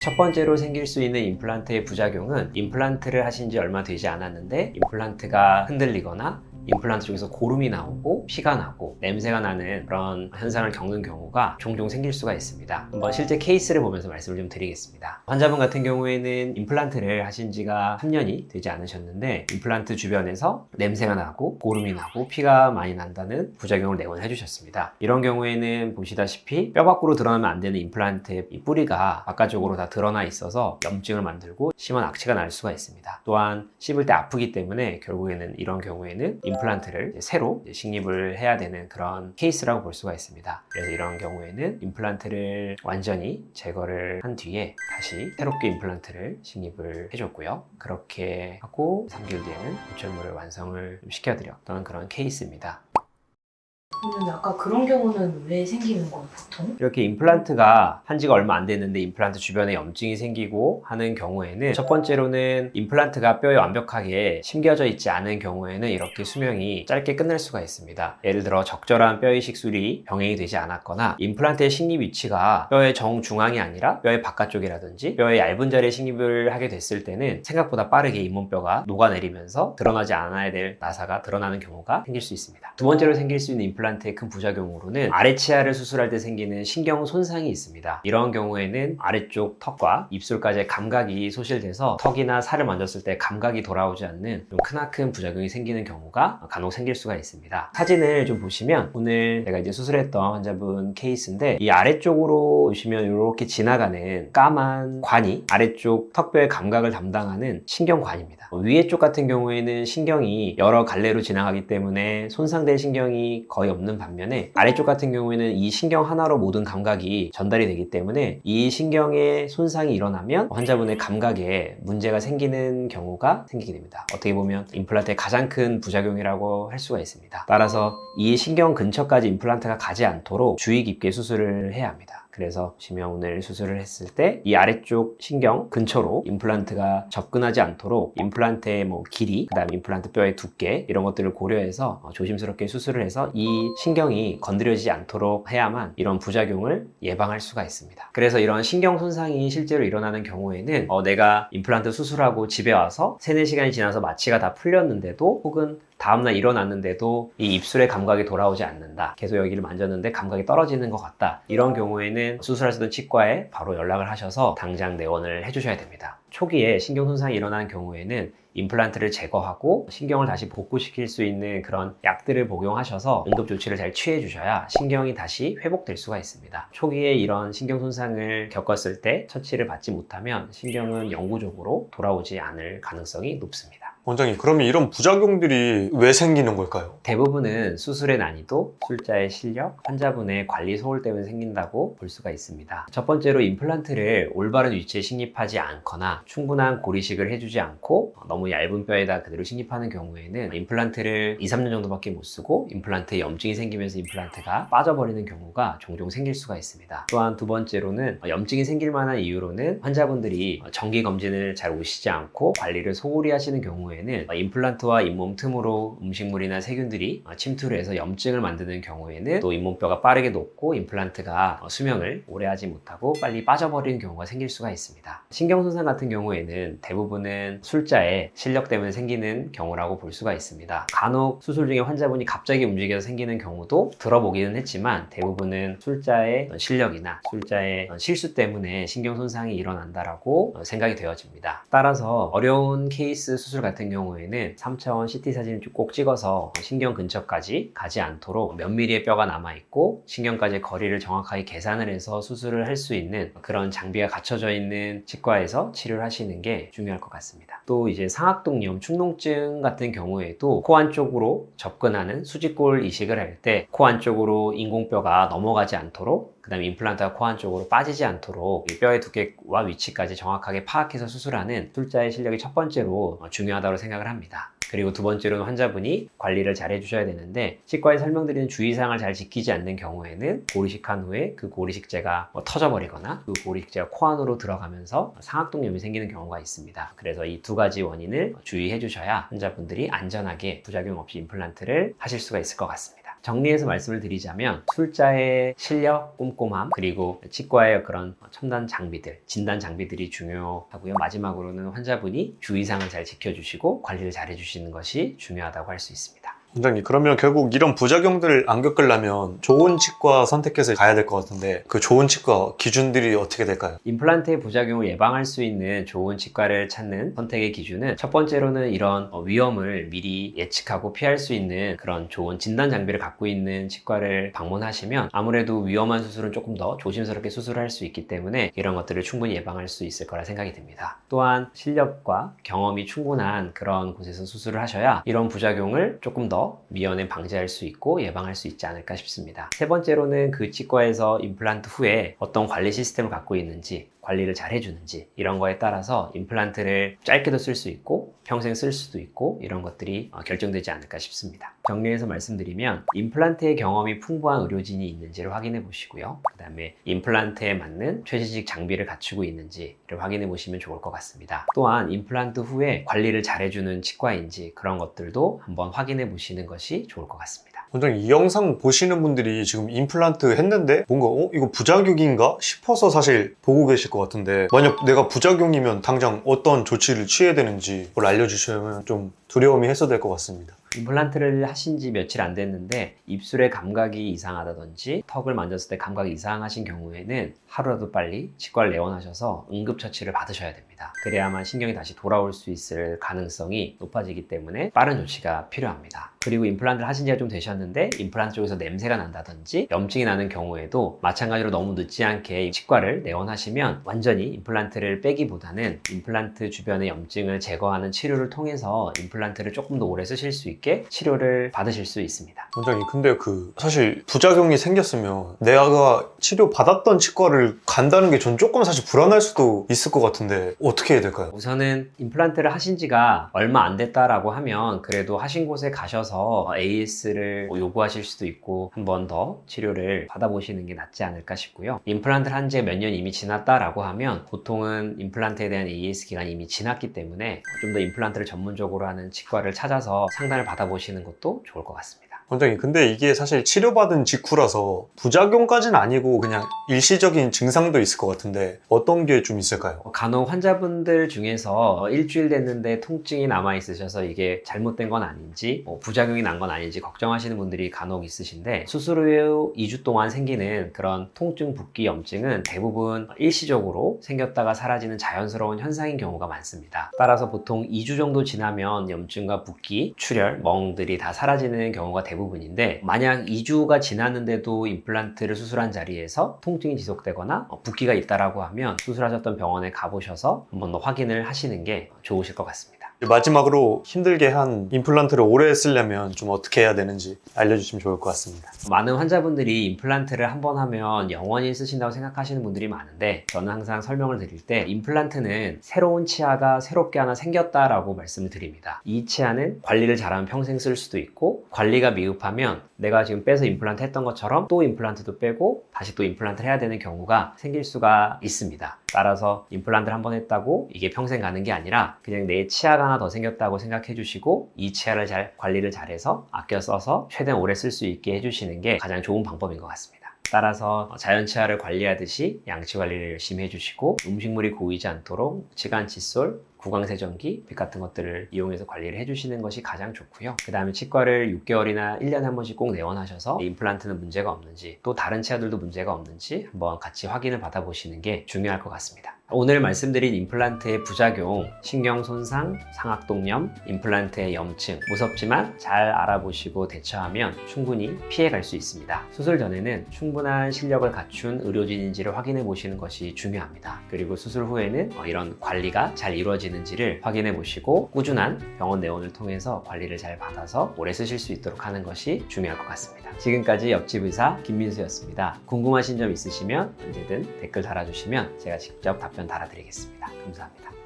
첫 번째로 생길 수 있는 임플란트의 부작용은 임플란트를 하신 지 얼마 되지 않았는데 임플란트가 흔들리거나 임플란트 쪽에서 고름이 나오고 피가 나고 냄새가 나는 그런 현상을 겪는 경우가 종종 생길 수가 있습니다. 한번 실제 케이스를 보면서 말씀을 좀 드리겠습니다. 환자분 같은 경우에는 임플란트를 하신 지가 3년이 되지 않으셨는데 임플란트 주변에서 냄새가 나고 고름이 나고 피가 많이 난다는 부작용을 내원해 주셨습니다. 이런 경우에는 보시다시피 뼈 밖으로 드러나면 안 되는 임플란트의 이 뿌리가 바깥쪽으로 다 드러나 있어서 염증을 만들고 심한 악취가 날 수가 있습니다. 또한 씹을 때 아프기 때문에 결국에는 이런 경우에는 임플란트를 새로 식립을 해야 되는 그런 케이스라고 볼 수가 있습니다. 그래서 이런 경우에는 임플란트를 완전히 제거를 한 뒤에 다시 새롭게 임플란트를 식립을 해줬고요. 그렇게 하고 3개월 뒤에는 보철물을 완성을 시켜드렸던 그런 케이스입니다. 그러면 아까 그런 경우는 왜 생기는 거예요, 보통? 이렇게 임플란트가 한 지가 얼마 안 됐는데 임플란트 주변에 염증이 생기고 하는 경우에는 첫 번째로는 임플란트가 뼈에 완벽하게 심겨져 있지 않은 경우에는 이렇게 수명이 짧게 끝날 수가 있습니다. 예를 들어 적절한 뼈 이식술이 병행이 되지 않았거나 임플란트의 식립 위치가 뼈의 정중앙이 아니라 뼈의 바깥쪽이라든지 뼈의 얇은 자리에 식립을 하게 됐을 때는 생각보다 빠르게 잇몸뼈가 녹아내리면서 드러나지 않아야 될 나사가 드러나는 경우가 생길 수 있습니다. 두 번째로 생길 수 있는 임플란트의 큰 부작용으로는 아래치아를 수술할 때 생기는 신경 손상이 있습니다. 이런 경우에는 아래쪽 턱과 입술까지의 감각이 소실돼서 턱이나 살을 만졌을 때 감각이 돌아오지 않는 좀 크나큰 부작용이 생기는 경우가 간혹 생길 수가 있습니다. 사진을 좀 보시면 오늘 제가 이제 수술했던 환자분 케이스인데 이 아래쪽으로 보시면 이렇게 지나가는 까만 관이 아래쪽 턱뼈의 감각을 담당하는 신경관입니다. 위에 쪽 같은 경우에는 신경이 여러 갈래로 지나가기 때문에 손상될 신경이 거의 없는 반면에 아래쪽 같은 경우에는 이 신경 하나로 모든 감각이 전달이 되기 때문에 이 신경의 손상이 일어나면 환자분의 감각에 문제가 생기는 경우가 생기게 됩니다. 어떻게 보면 임플란트의 가장 큰 부작용이라고 할 수가 있습니다. 따라서 이 신경 근처까지 임플란트가 가지 않도록 주의 깊게 수술을 해야 합니다. 그래서 보시면 오늘 수술을 했을 때 이 아래쪽 신경 근처로 임플란트가 접근하지 않도록 임플란트의 길이, 그 다음에 임플란트 뼈의 두께 이런 것들을 고려해서 조심스럽게 수술을 해서 이 신경이 건드려지지 않도록 해야만 이런 부작용을 예방할 수가 있습니다. 그래서 이런 신경 손상이 실제로 일어나는 경우에는 내가 임플란트 수술하고 집에 와서 3-4시간이 지나서 마취가 다 풀렸는데도 혹은 다음날 일어났는데도 이 입술의 감각이 돌아오지 않는다. 계속 여기를 만졌는데 감각이 떨어지는 것 같다. 이런 경우에는 수술하시던 치과에 바로 연락을 하셔서 당장 내원을 해주셔야 됩니다. 초기에 신경 손상이 일어나는 경우에는 임플란트를 제거하고 신경을 다시 복구시킬 수 있는 그런 약들을 복용하셔서 응급조치를 잘 취해 주셔야 신경이 다시 회복될 수가 있습니다. 초기에 이런 신경 손상을 겪었을 때 처치를 받지 못하면 신경은 영구적으로 돌아오지 않을 가능성이 높습니다. 원장님, 그러면 이런 부작용들이 왜 생기는 걸까요? 대부분은 수술의 난이도, 술자의 실력, 환자분의 관리 소홀 때문에 생긴다고 볼 수가 있습니다. 첫 번째로 임플란트를 올바른 위치에 식립하지 않거나 충분한 고리식을 해주지 않고 너무 얇은 뼈에다 그대로 식립하는 경우에는 임플란트를 2-3년 정도밖에 못 쓰고 임플란트에 염증이 생기면서 임플란트가 빠져버리는 경우가 종종 생길 수가 있습니다. 또한 두 번째로는 염증이 생길 만한 이유로는 환자분들이 정기검진을 잘 오시지 않고 관리를 소홀히 하시는 경우에는 임플란트와 잇몸 틈으로 음식물이나 세균들이 침투를 해서 염증을 만드는 경우에는 또 잇몸뼈가 빠르게 녹고 임플란트가 수명을 오래 하지 못하고 빨리 빠져버리는 경우가 생길 수가 있습니다. 신경손상 같은 경우에는 대부분은 술자의 실력 때문에 생기는 경우라고 볼 수가 있습니다. 간혹 수술 중에 환자분이 갑자기 움직여서 생기는 경우도 들어보기는 했지만 대부분은 술자의 실력이나 술자의 실수 때문에 신경손상이 일어난다라고 생각이 되어집니다. 따라서 어려운 케이스 수술 같은 경우에는 3차원 CT 사진을 꼭 찍어서 신경 근처까지 가지 않도록 몇 미리의 뼈가 남아있고 신경까지의 거리를 정확하게 계산을 해서 수술을 할 수 있는 그런 장비가 갖춰져 있는 치과에서 치료를 하시는 게 중요할 것 같습니다. 또 이제 상악동염, 축농증 같은 경우에도 코 안쪽으로 접근하는 수직골 이식을 할 때 코 안쪽으로 인공뼈가 넘어가지 않도록 그 다음에 임플란트가 코 안쪽으로 빠지지 않도록 이 뼈의 두께와 위치까지 정확하게 파악해서 수술하는 술자의 실력이 첫 번째로 중요하다고 생각을 합니다. 그리고 두 번째로는 환자분이 관리를 잘 해주셔야 되는데 치과에 설명드리는 주의사항을 잘 지키지 않는 경우에는 고리식한 후에 그 고리식재가 터져버리거나 그 고리식재가 코 안으로 들어가면서 상악동염이 생기는 경우가 있습니다. 그래서 이 두 가지 원인을 주의해 주셔야 환자분들이 안전하게 부작용 없이 임플란트를 하실 수가 있을 것 같습니다. 정리해서 말씀을 드리자면 술자의 실력, 꼼꼼함, 그리고 치과의 그런 첨단 장비들, 진단 장비들이 중요하고요. 마지막으로는 환자분이 주의사항을 잘 지켜주시고 관리를 잘 해주시는 것이 중요하다고 할 수 있습니다. 원장님, 그러면 결국 이런 부작용들을 안 겪으려면 좋은 치과 선택해서 가야 될 것 같은데 그 좋은 치과 기준들이 어떻게 될까요? 임플란트의 부작용을 예방할 수 있는 좋은 치과를 찾는 선택의 기준은 첫 번째로는 이런 위험을 미리 예측하고 피할 수 있는 그런 좋은 진단 장비를 갖고 있는 치과를 방문하시면 아무래도 위험한 수술은 조금 더 조심스럽게 수술할 수 있기 때문에 이런 것들을 충분히 예방할 수 있을 거라 생각이 듭니다. 또한 실력과 경험이 충분한 그런 곳에서 수술을 하셔야 이런 부작용을 조금 더 미연에 방지할 수 있고 예방할 수 있지 않을까 싶습니다. 세 번째로는 그 치과에서 임플란트 후에 어떤 관리 시스템을 갖고 있는지, 관리를 잘 해주는지 이런 거에 따라서 임플란트를 짧게도 쓸 수 있고 평생 쓸 수도 있고 이런 것들이 결정되지 않을까 싶습니다. 정리해서 말씀드리면 임플란트의 경험이 풍부한 의료진이 있는지를 확인해 보시고요. 그 다음에 임플란트에 맞는 최신식 장비를 갖추고 있는지를 확인해 보시면 좋을 것 같습니다. 또한 임플란트 후에 관리를 잘 해주는 치과인지 그런 것들도 한번 확인해 보시는 것이 좋을 것 같습니다. 원장님, 이 영상 보시는 분들이 지금 임플란트 했는데 뭔가 이거 부작용인가 싶어서 사실 보고 계실 것 같은데 만약 내가 부작용이면 당장 어떤 조치를 취해야 되는지 그걸 알려주시면 좀 두려움이 해소될 것 같습니다. 임플란트를 하신 지 며칠 안 됐는데 입술의 감각이 이상하다든지 턱을 만졌을 때 감각이 이상하신 경우에는 하루라도 빨리 치과를 내원하셔서 응급처치를 받으셔야 됩니다. 그래야만 신경이 다시 돌아올 수 있을 가능성이 높아지기 때문에 빠른 조치가 필요합니다. 그리고 임플란트를 하신 지가 좀 되셨는데 임플란트 쪽에서 냄새가 난다든지 염증이 나는 경우에도 마찬가지로 너무 늦지 않게 치과를 내원하시면 완전히 임플란트를 빼기보다는 임플란트 주변의 염증을 제거하는 치료를 통해서 임플란트를 조금 더 오래 쓰실 수 있게 치료를 받으실 수 있습니다. 원장님, 근데 사실 부작용이 생겼으면 내가 치료 받았던 치과를 간다는 게 전 조금 사실 불안할 수도 있을 것 같은데 어떻게 해야 될까요? 우선은 임플란트를 하신 지가 얼마 안 됐다라고 하면 그래도 하신 곳에 가셔서 AS를 요구하실 수도 있고 한 번 더 치료를 받아보시는 게 낫지 않을까 싶고요. 임플란트를 한 지가 몇 년 이미 지났다라고 하면 보통은 임플란트에 대한 AS 기간이 이미 지났기 때문에 좀 더 임플란트를 전문적으로 하는 치과를 찾아서 상담을 받아보시는 것도 좋을 것 같습니다. 원장님, 근데 이게 사실 치료받은 직후라서 부작용까지는 아니고 그냥 일시적인 증상도 있을 것 같은데 어떤 게 좀 있을까요? 간혹 환자분들 중에서 일주일 됐는데 통증이 남아있으셔서 이게 잘못된 건 아닌지 부작용이 난 건 아닌지 걱정하시는 분들이 간혹 있으신데 수술 후 2주 동안 생기는 그런 통증, 붓기, 염증은 대부분 일시적으로 생겼다가 사라지는 자연스러운 현상인 경우가 많습니다. 따라서 보통 2주 정도 지나면 염증과 붓기, 출혈, 멍들이 다 사라지는 경우가 대부분인데 만약 2주가 지났는데도 임플란트를 수술한 자리에서 통증이 지속되거나 붓기가 있다라고 하면 수술하셨던 병원에 가보셔서 한번 더 확인을 하시는 게 좋으실 것 같습니다. 마지막으로 힘들게 한 임플란트를 오래 쓰려면 좀 어떻게 해야 되는지 알려주시면 좋을 것 같습니다. 많은 환자분들이 임플란트를 한 번 하면 영원히 쓰신다고 생각하시는 분들이 많은데 저는 항상 설명을 드릴 때 임플란트는 새로운 치아가 새롭게 하나 생겼다라고 말씀을 드립니다. 이 치아는 관리를 잘하면 평생 쓸 수도 있고 관리가 미흡하면 내가 지금 빼서 임플란트 했던 것처럼 또 임플란트도 빼고 다시 또 임플란트를 해야 되는 경우가 생길 수가 있습니다. 따라서 임플란트를 한 번 했다고 이게 평생 가는 게 아니라 그냥 내 치아가 하나 더 생겼다고 생각해 주시고 이 치아를 잘 관리를 잘해서 아껴 써서 최대한 오래 쓸 수 있게 해주시는 게 가장 좋은 방법인 것 같습니다. 따라서 자연 치아를 관리하듯이 양치 관리를 열심히 해주시고 음식물이 고이지 않도록 치간 칫솔, 구강세정기, 빗 같은 것들을 이용해서 관리를 해주시는 것이 가장 좋고요. 그 다음에 치과를 6개월이나 1년에 한 번씩 꼭 내원하셔서 임플란트는 문제가 없는지 또 다른 치아들도 문제가 없는지 한번 같이 확인을 받아보시는 게 중요할 것 같습니다. 오늘 말씀드린 임플란트의 부작용, 신경 손상, 상악동염, 임플란트의 염증 무섭지만 잘 알아보시고 대처하면 충분히 피해갈 수 있습니다. 수술 전에는 충분한 실력을 갖춘 의료진인지를 확인해 보시는 것이 중요합니다. 그리고 수술 후에는 이런 관리가 잘 이루어지는지를 확인해 보시고 꾸준한 병원 내원을 통해서 관리를 잘 받아서 오래 쓰실 수 있도록 하는 것이 중요할 것 같습니다. 지금까지 옆집 의사 김민수였습니다. 궁금하신 점 있으시면 언제든 댓글 달아주시면 제가 직접 답변 달아드리겠습니다. 감사합니다.